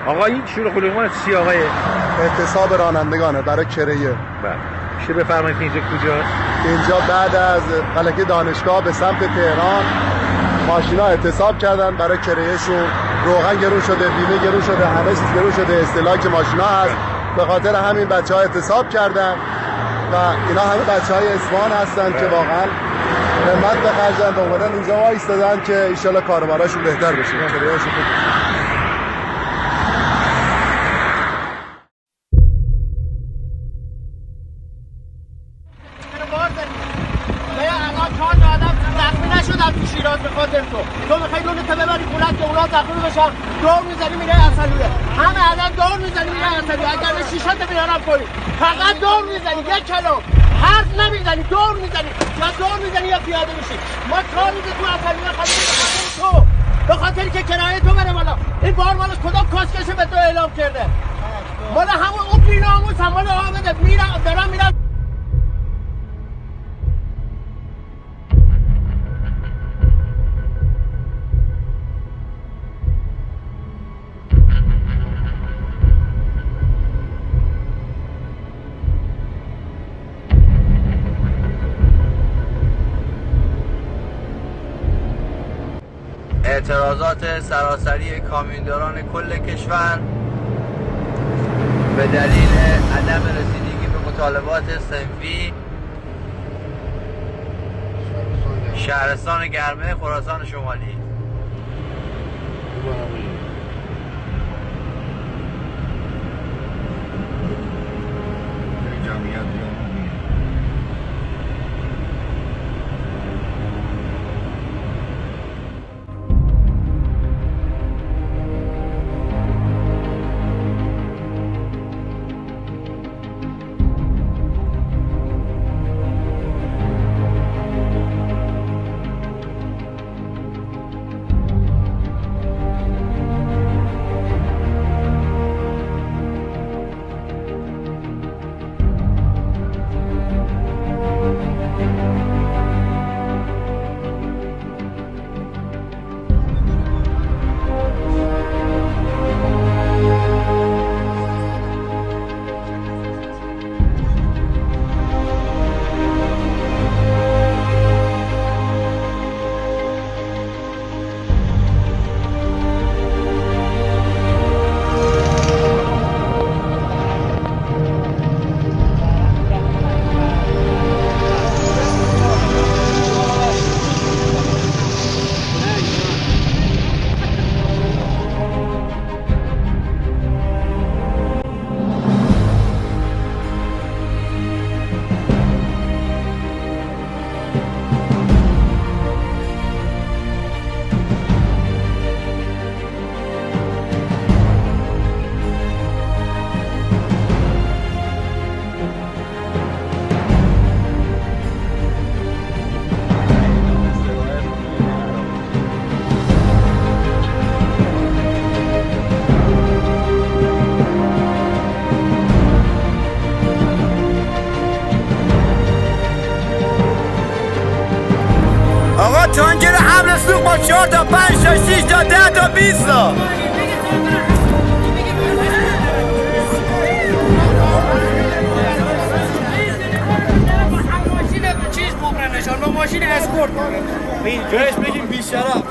آقا این شروع خلومان چی آقای؟ اعتصاب رانندگانه برای کرایه. بله. میشه بفرمایید اینجا کجاست؟ اینجا بعد از فلکه دانشگاه به سمت تهران ماشینا اعتصاب کردن برای کرایهشون. روغن گرون شده، بیمه گرون شده، همه چیز گرون شده، استهلاک ماشینا هست. به خاطر همین بچه‌ها اعتصاب کردن و اینا همه بچه‌های اصفهان هستن که واقعا همت بخرجن و اومدن اینجا وایستادن که ان شاءالله کاربراشون بهتر بشه، کرایه‌شون خوب بشه. تو میخوای دونتو ببری خونت که اونا زخمی بشن، دور میزنی میره اصلیه. همه الان دور میزنی میره اصلیه. اگر به شیشات بیارم کنی فقط دور میزنی، یک کلام حرف نمیزنی، دور میزنی، یا دور میزنی یا پیاده میشی. ما کار میزنی تو اصلیه خاطر به خاطری که کرایه تو بره بالا. این بار مال کدام کاسکشه به تو اعلام کرده؟ مال همون اون بیناموس هم مال آمده میرم دارم میرم. اعتراضات سراسری کامیونداران کل کشور به دلیل عدم رسیدگی به مطالبات صنفی شهرستان گرمه خراسان شمالی. تانجر حمل سوق با 4 تا 5 تا 6 تا 10 تا 20 تا چیز ببرنشان با ماشین اسکورت بهش بگیم بیشرف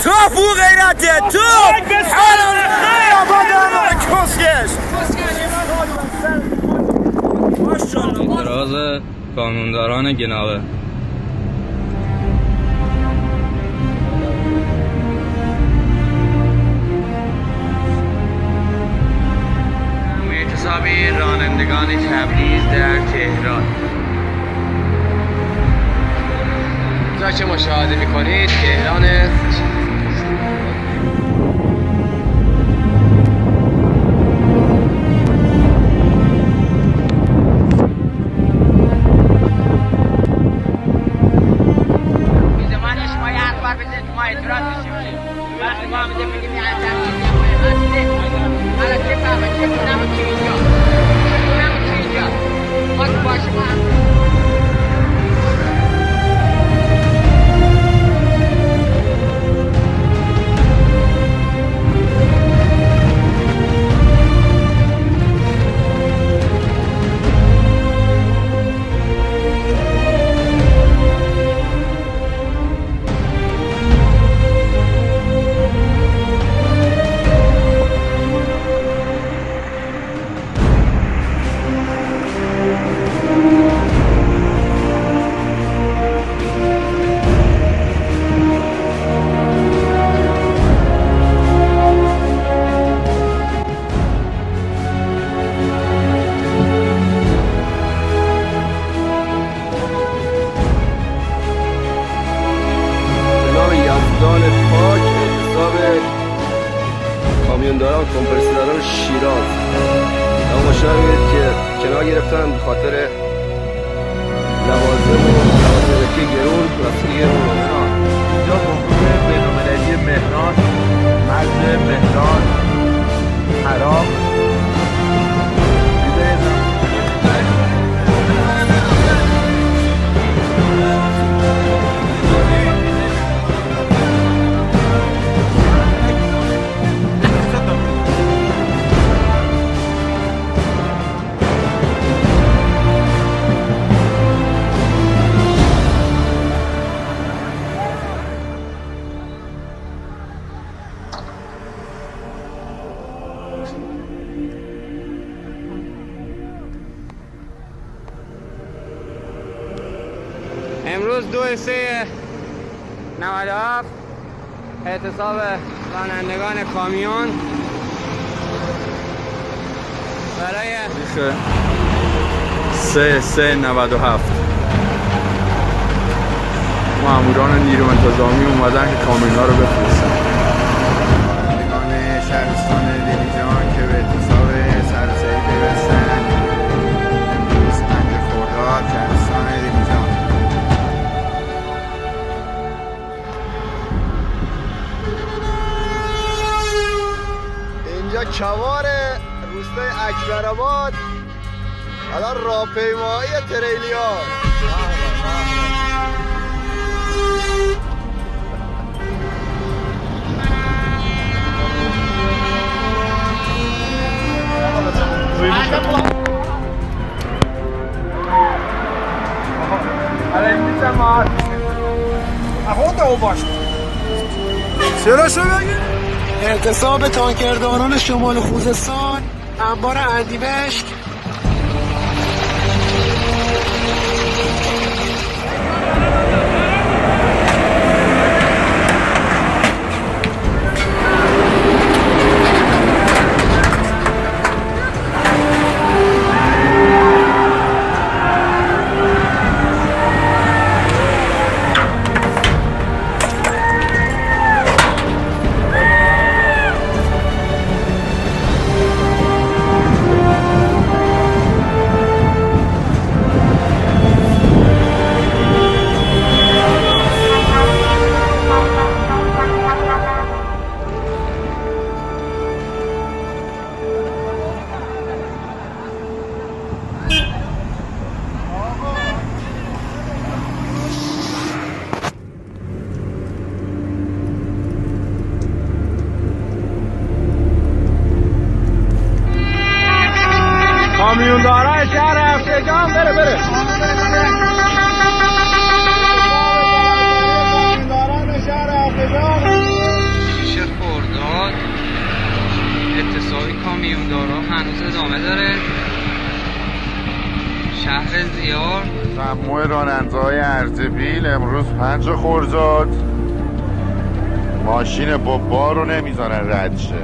تو فو غیرته تو حالا خیلی آبادان کسکش اعتراض کانونداران گناوه. اعتصاب رانندگان تبریز در تهران. تا چه مشاهده میکنید تهران کامیونداران کمپرسوران شیراز اما ماشینا رو می‌بینید که کنار گرفتن به خاطر لوازم و لوازم گرون پلاستیک گرون اینجا گمرک بین‌المللی مهران، مرز مهران، عراق. امروز 2/3/97 اعتصاب رانندگان کامیون برای 3/3/97 ماموران نیرو انتظامی اومدن که کامیون‌ها رو بفرستن. رانندگان شهرستان دلیجان که به اعتصاب سراسری پیوستن امروز 5 خرداد شهرستان دلیجان. اینجا کوار روستای اکبرآباد، الان راهپیمایی تریلیان. اعتصاب تانکرداران شمال خوزستان انبار اردیبهشت. کامیونداران شهر افشهجان بره کامیونداران شهر افشهجان 6 خرداد اعتصاب کامیوندارا هنوز ادامه داره. شهر زیار مجموع راننده‌های اردبیل امروز 5 خرداد ماشین با بار رو نمیذارن رد شه.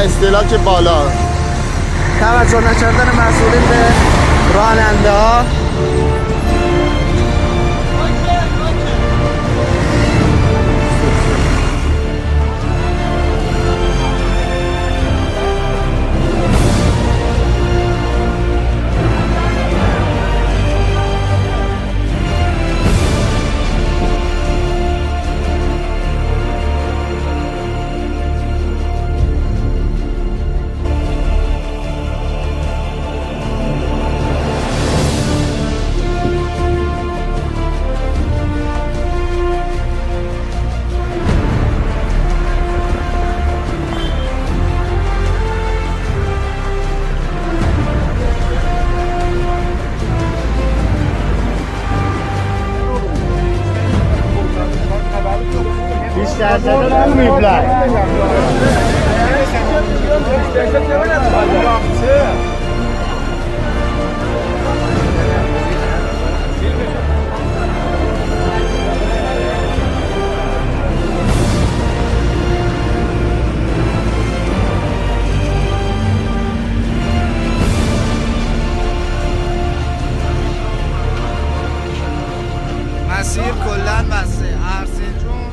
استهلاک بالا. توجه نکردن مسئولین به راننده ها. مسیر کلن بسته. ارسنجون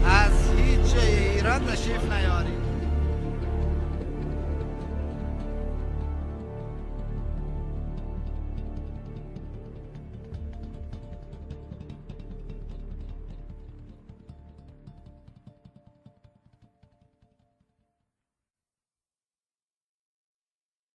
از هیچ جای ایران تشریف نیاری.